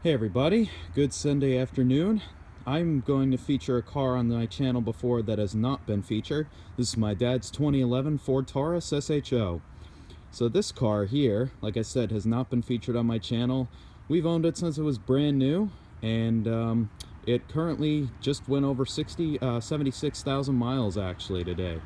Hey everybody, good Sunday afternoon. I'm going to feature a car on my channel before that has not been featured. This is my dad's 2011 Ford Taurus SHO. So this car here, like I said, has not been featured on my channel. We've owned it since it was brand new, and it currently just went over 76,000 miles actually today.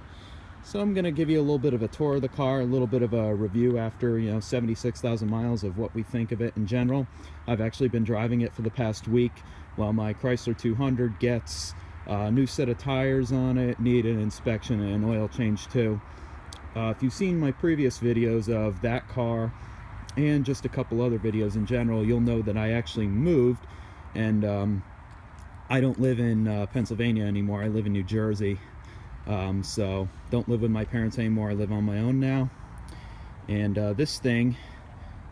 So I'm going to give you a little bit of a tour of the car, a little bit of a review after, 76,000 miles of what we think of it in general. I've actually been driving it for the past week while my Chrysler 200 gets a new set of tires on it, need an inspection and an oil change too. If you've seen my previous videos of that car and just a couple other videos in general, you'll know that I actually moved, and I don't live in Pennsylvania anymore. I live in New Jersey. So don't live with my parents anymore. I live on my own now, and this thing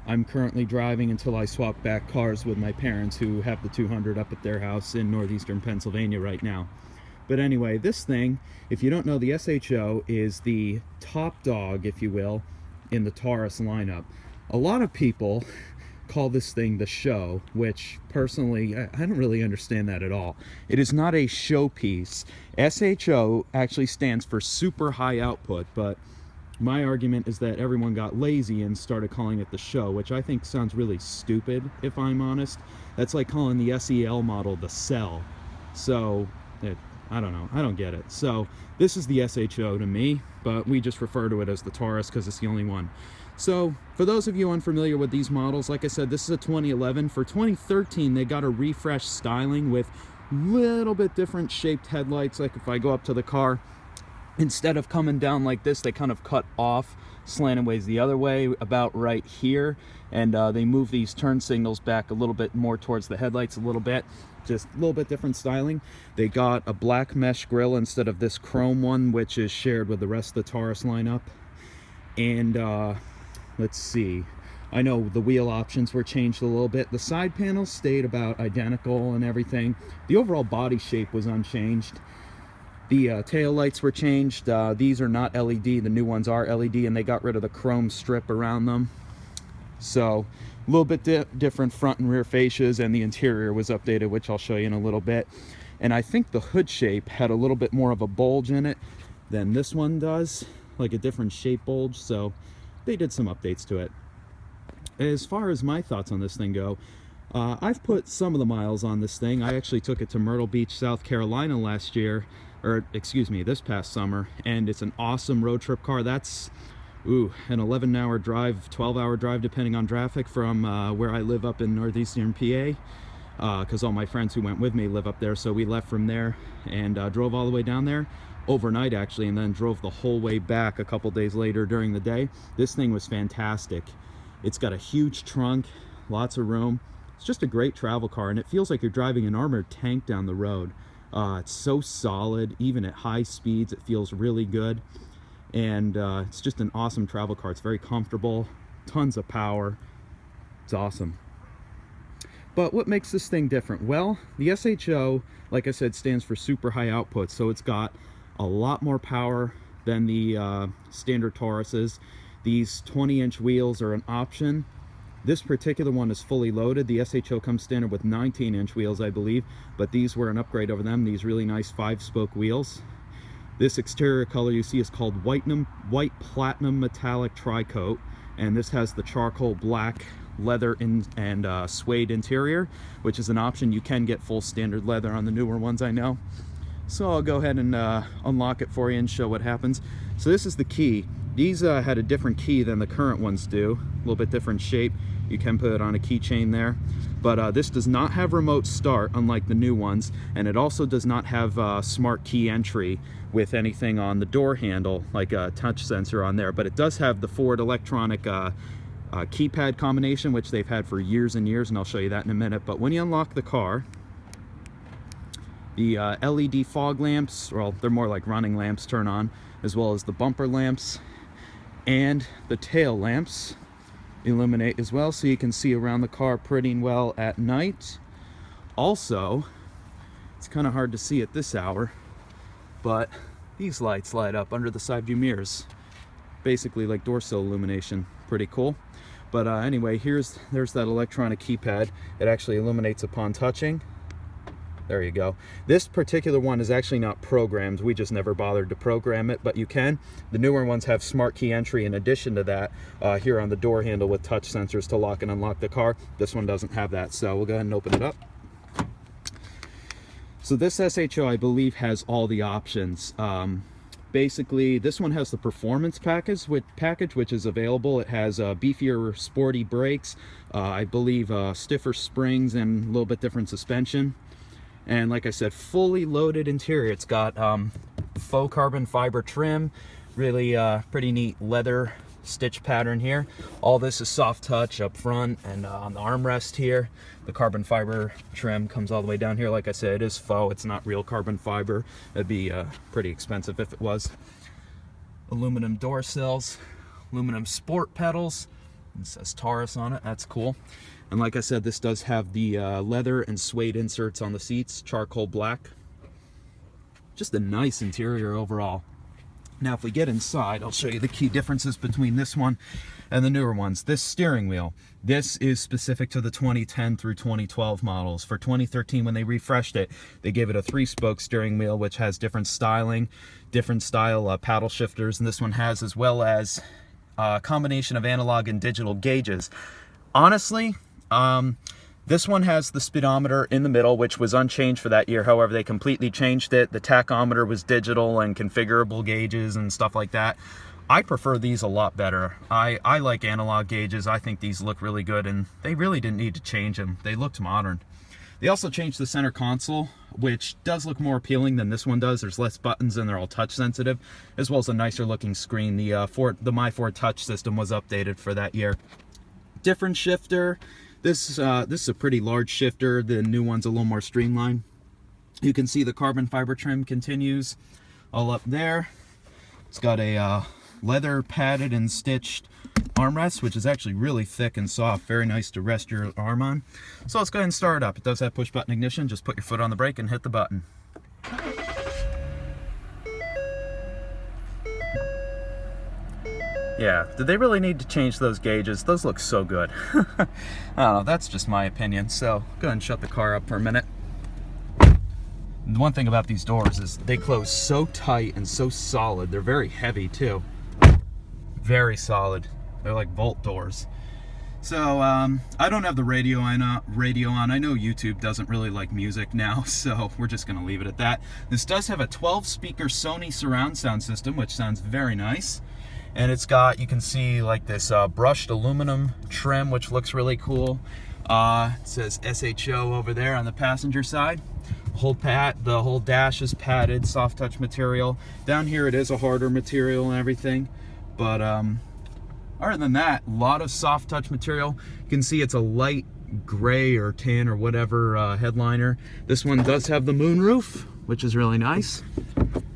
I'm currently driving until I swap back cars with my parents, who have the 200 up at their house in northeastern Pennsylvania right now. But anyway, this thing, if you don't know, the SHO is the top dog, if you will, in the Taurus lineup. A lot of people call this thing the SHO, which personally I don't really understand that at all. It is not a showpiece. SHO actually stands for super high output, but my argument is that everyone got lazy and started calling it the SHO, which I think sounds really stupid, if I'm honest. That's like calling the SEL model the Cell. So I don't know, I don't get it. So this is the SHO to me, but we just refer to it as the Taurus because it's the only one. So for those of you unfamiliar with these models, like I said, this is a 2011. For 2013, they got a refresh styling with little bit different shaped headlights. Like if I go up to the car, instead of coming down like this, they kind of cut off slanted ways the other way, about right here, and they move these turn signals back a little bit more towards the headlights a little bit. Just a little bit different styling. They got a black mesh grille instead of this chrome one, which is shared with the rest of the Taurus lineup. And let's see, I know the wheel options were changed a little bit. The side panels stayed about identical and everything. The overall body shape was unchanged. The tail lights were changed. These are not LED. The new ones are LED, and they got rid of the chrome strip around them. So a little bit different front and rear fascias, and the interior was updated, which I'll show you in a little bit. And I think the hood shape had a little bit more of a bulge in it than this one does, like a different shape bulge. So they did some updates to it. As far as my thoughts on this thing go, I've put some of the miles on this thing. I actually took it to Myrtle Beach, South Carolina last year, or excuse me, this past summer, and it's an awesome road trip car. That's an 11-hour drive, 12-hour drive depending on traffic from where I live up in northeastern PA, because all my friends who went with me live up there. So we left from there and drove all the way down there overnight actually, and then drove the whole way back a couple days later during the day. This thing was fantastic. It's got a huge trunk, lots of room. It's just a great travel car, and it feels like you're driving an armored tank down the road. It's so solid. Even at high speeds it feels really good, and it's just an awesome travel car. It's very comfortable, tons of power. It's awesome. But what makes this thing different? Well, the SHO, like I said, stands for super high output, so it's got a lot more power than the standard Tauruses. These 20-inch wheels are an option. This particular one is fully loaded. The SHO comes standard with 19-inch wheels, I believe, but these were an upgrade over them. These really nice 5-spoke wheels. This exterior color you see is called white platinum metallic tri-coat, and this has the charcoal black leather and suede interior, which is an option. You can get full standard leather on the newer ones, I know. So I'll go ahead and unlock it for you and show what happens. So this is the key. These had a different key than the current ones do, a little bit different shape. You can put it on a keychain there, but this does not have remote start, unlike the new ones, and it also does not have smart key entry with anything on the door handle, like a touch sensor on there. But it does have the Ford electronic keypad combination, which they've had for years and years, and I'll show you that in a minute. But when you unlock the car, the LED fog lamps, well, they're more like running lamps, turn on, as well as the bumper lamps and the tail lamps illuminate as well, so you can see around the car pretty well at night. Also, it's kind of hard to see at this hour, but these lights light up under the side view mirrors, basically like door sill illumination. Pretty cool. But anyway, there's that electronic keypad. It actually illuminates upon touching. There you go. This particular one is actually not programmed. We just never bothered to program it, but you can. The newer ones have smart key entry in addition to that here on the door handle with touch sensors to lock and unlock the car. This one doesn't have that, so we'll go ahead and open it up. So this SHO, I believe, has all the options. Basically, this one has the performance package, which is available. It has beefier, sporty brakes, I believe stiffer springs, and a little bit different suspension. And like I said, fully loaded interior. It's got faux carbon fiber trim, really pretty neat leather stitch pattern here. All this is soft touch up front and on the armrest here. The carbon fiber trim comes all the way down here. Like I said, it is faux. It's not real carbon fiber. That'd be pretty expensive if it was. Aluminum door sills, aluminum sport pedals. It says Taurus on it. That's cool. And like I said, this does have the leather and suede inserts on the seats, charcoal black. Just a nice interior overall. Now if we get inside, I'll show you the key differences between this one and the newer ones. This steering wheel, this is specific to the 2010 through 2012 models. For 2013, when they refreshed it, they gave it a 3-spoke steering wheel, which has different styling, different style paddle shifters, and this one has, as well as a combination of analog and digital gauges. Honestly, this one has the speedometer in the middle, which was unchanged for that year. However, they completely changed it. The tachometer was digital and configurable gauges and stuff like that. I prefer these a lot better. I like analog gauges. I think these look really good, and they really didn't need to change them. They looked modern. They also changed the center console, which does look more appealing than this one does. There's less buttons and they're all touch sensitive, as well as a nicer looking screen. The My Ford Touch system was updated for that year. Different shifter. This is a pretty large shifter. The new one's a little more streamlined. You can see the carbon fiber trim continues all up there. It's got a leather padded and stitched armrest, which is actually really thick and soft. Very nice to rest your arm on. So let's go ahead and start it up. It does have push button ignition. Just put your foot on the brake and hit the button. Yeah, did they really need to change those gauges? Those look so good. I don't know, that's just my opinion. So go ahead and shut the car up for a minute. The one thing about these doors is they close so tight and so solid. They're very heavy too. Very solid. They're like bolt doors. So I don't have the radio on. I know YouTube doesn't really like music now, so we're just gonna leave it at that. This does have a 12-speaker Sony surround sound system, which sounds very nice. And it's got, you can see like this brushed aluminum trim, which looks really cool. It says SHO over there on the passenger side. The whole dash is padded, soft touch material. Down here it is a harder material and everything. But other than that, a lot of soft touch material. You can see it's a light gray or tan or whatever headliner. This one does have the moonroof, which is really nice.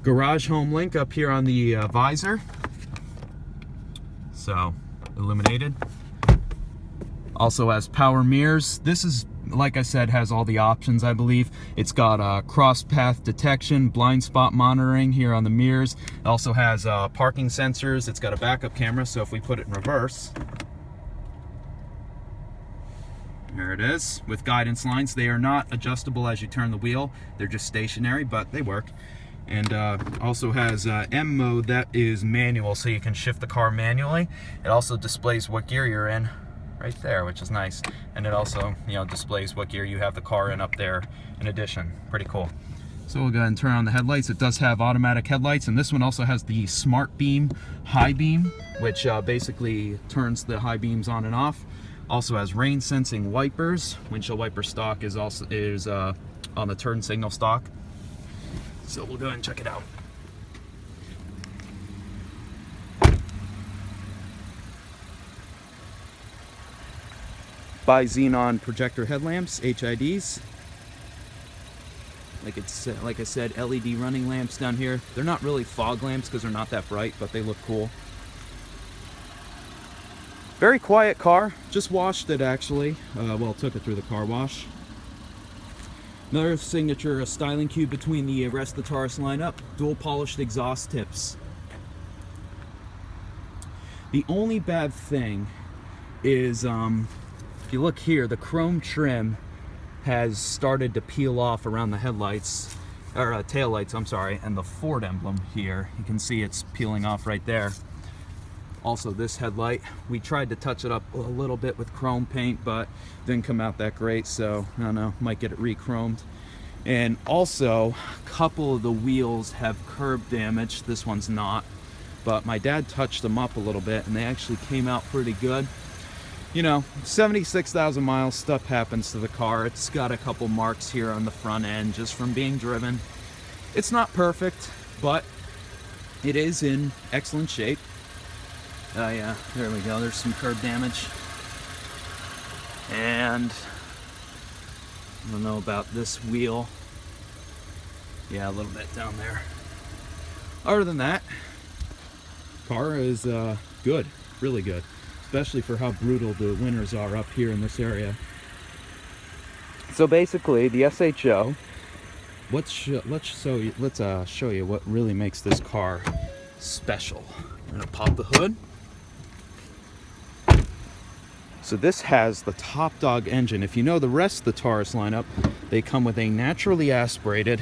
Garage home link up here on the visor. So, illuminated. Also has power mirrors. This is, like I said, has all the options, I believe. It's got cross path detection, blind spot monitoring here on the mirrors. It also has parking sensors. It's got a backup camera, so if we put it in reverse, there it is, with guidance lines. They are not adjustable as you turn the wheel. They're just stationary, but they work. And also has M mode, that is manual, so you can shift the car manually. It also displays what gear you're in right there, which is nice. And it also, displays what gear you have the car in up there in addition. Pretty cool. So we'll go ahead and turn on the headlights. It does have automatic headlights, and this one also has the Smart Beam high beam, which basically turns the high beams on and off. Also has rain sensing wipers. Windshield wiper stock is on the turn signal stock. So we'll go ahead and check it out. By Xenon projector headlamps, HIDs. Like I said, LED running lamps down here. They're not really fog lamps because they're not that bright, but they look cool. Very quiet car. Just washed it actually. Well, took it through the car wash. Another signature styling cue between the rest of the Taurus lineup, dual polished exhaust tips. The only bad thing is, if you look here, the chrome trim has started to peel off around the headlights, or taillights, I'm sorry, and the Ford emblem here. You can see it's peeling off right there. Also, this headlight, we tried to touch it up a little bit with chrome paint, but didn't come out that great, so I don't know, might get it re-chromed. And also, a couple of the wheels have curb damage. This one's not, but my dad touched them up a little bit, and they actually came out pretty good. You know, 76,000 miles, stuff happens to the car. It's got a couple marks here on the front end just from being driven. It's not perfect, but it is in excellent shape. Yeah, there we go. There's some curb damage. And I don't know about this wheel. Yeah, a little bit down there. Other than that, car is good, really good. Especially for how brutal the winters are up here in this area. So basically, the SHO. Let's show you what really makes this car special. I'm gonna pop the hood. So this has the top dog engine. If you know the rest of the Taurus lineup, they come with a naturally aspirated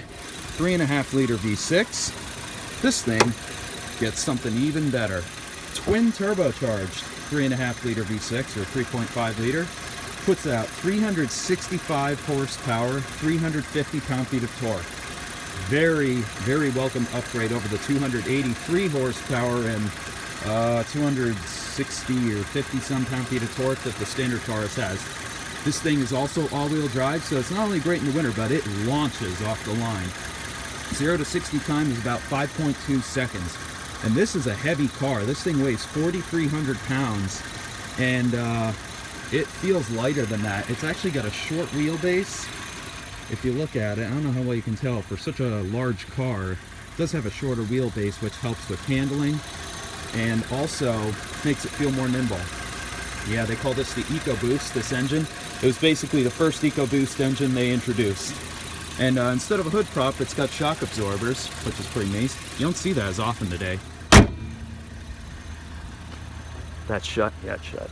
3.5 liter V6. This thing gets something even better. Twin turbocharged 3.5 liter V6 or 3.5 liter. Puts out 365 horsepower, 350 pound-feet of torque. Very, very welcome upgrade over the 283 horsepower and 260 or 50 some pound-feet of torque that the standard Taurus has. This thing is also all-wheel drive, so it's not only great in the winter, but it launches off the line. 0 to 60 time is about 5.2 seconds. And this is a heavy car. This thing weighs 4,300 pounds, and it feels lighter than that. It's actually got a short wheelbase. If you look at it, I don't know how well you can tell, for such a large car, it does have a shorter wheelbase, which helps with handling and also makes it feel more nimble. Yeah, they call this the EcoBoost, this engine. It was basically the first EcoBoost engine they introduced. And instead of a hood prop, it's got shock absorbers, which is pretty nice. You don't see that as often today. That's shut? Yeah, it's shut.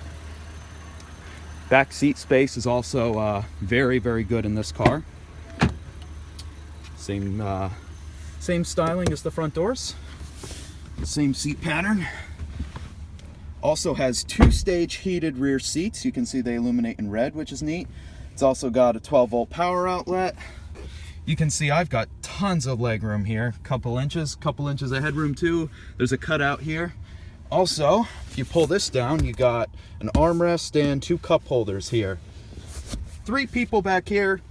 Back seat space is also very, very good in this car. Same styling as the front doors. Same seat pattern. Also has 2-stage heated rear seats. You can see they illuminate in red, which is neat. It's also got a 12-volt power outlet. You can see I've got tons of leg room here. Couple inches of headroom too. There's a cutout here. Also, if you pull this down, you got an armrest and 2 cup holders here. 3 people back here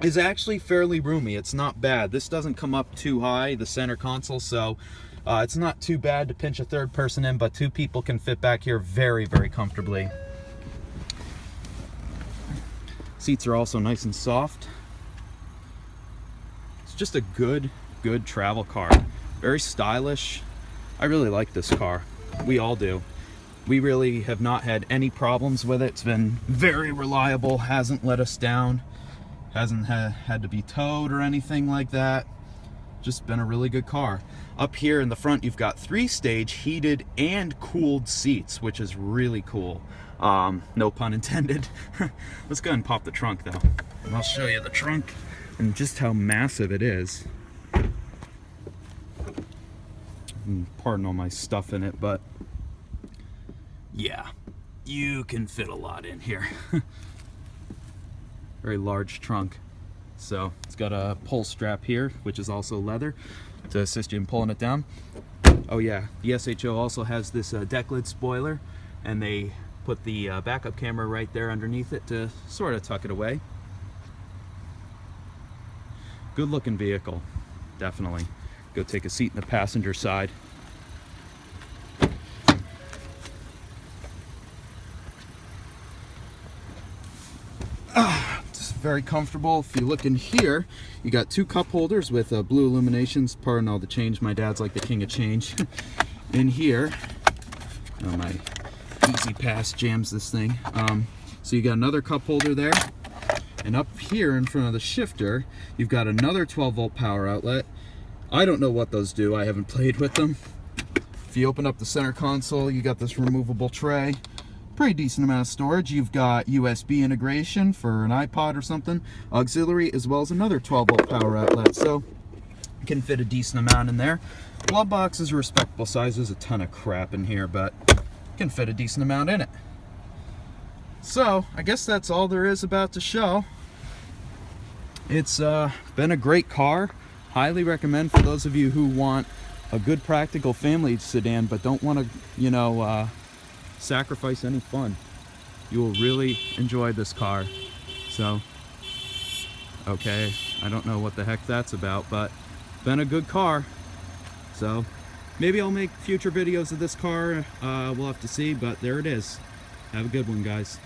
is actually fairly roomy. It's not bad. This doesn't come up too high, the center console, so it's not too bad to pinch a third person in, but 2 people can fit back here very, very comfortably. Seats are also nice and soft. It's just a good travel car. Very stylish. I really like this car. We all do. We really have not had any problems with it. It's been very reliable, hasn't let us down, hasn't had to be towed or anything like that. Just been a really good car. Up here in the front, you've got 3-stage heated and cooled seats, which is really cool. No pun intended. Let's go ahead and pop the trunk though, and I'll show you the trunk and just how massive it is. Pardon all my stuff in it, but yeah, you can fit a lot in here. Very large trunk. So it's got a pull strap here, which is also leather, to assist you in pulling it down. Oh yeah, the SHO also has this deck lid spoiler, and they put the backup camera right there underneath it to sort of tuck it away. Good looking vehicle, definitely. Go take a seat in the passenger side. It's very comfortable. If you look in here, you got 2 cup holders with blue illuminations. Pardon all the change. My dad's like the king of change. In here, oh, my Easy Pass jams this thing. So you got another cup holder there. And up here in front of the shifter, you've got another 12-volt power outlet. I don't know what those do. I haven't played with them. If you open up the center console, you got this removable tray. pretty decent amount of storage. You've got USB integration for an iPod or something, auxiliary, as well as another 12-volt power outlet, so you can fit a decent amount in there. Glove box is a respectable size. There's a ton of crap in here, but you can fit a decent amount in it. So I guess that's all there is about the SHO. It's been a great car. Highly recommend for those of you who want a good practical family sedan but don't want to, you know, sacrifice any fun. You will really enjoy this car. So, okay, I don't know what the heck that's about, but been a good car. So maybe I'll make future videos of this car. We'll have to see, but there it is. Have a good one, guys.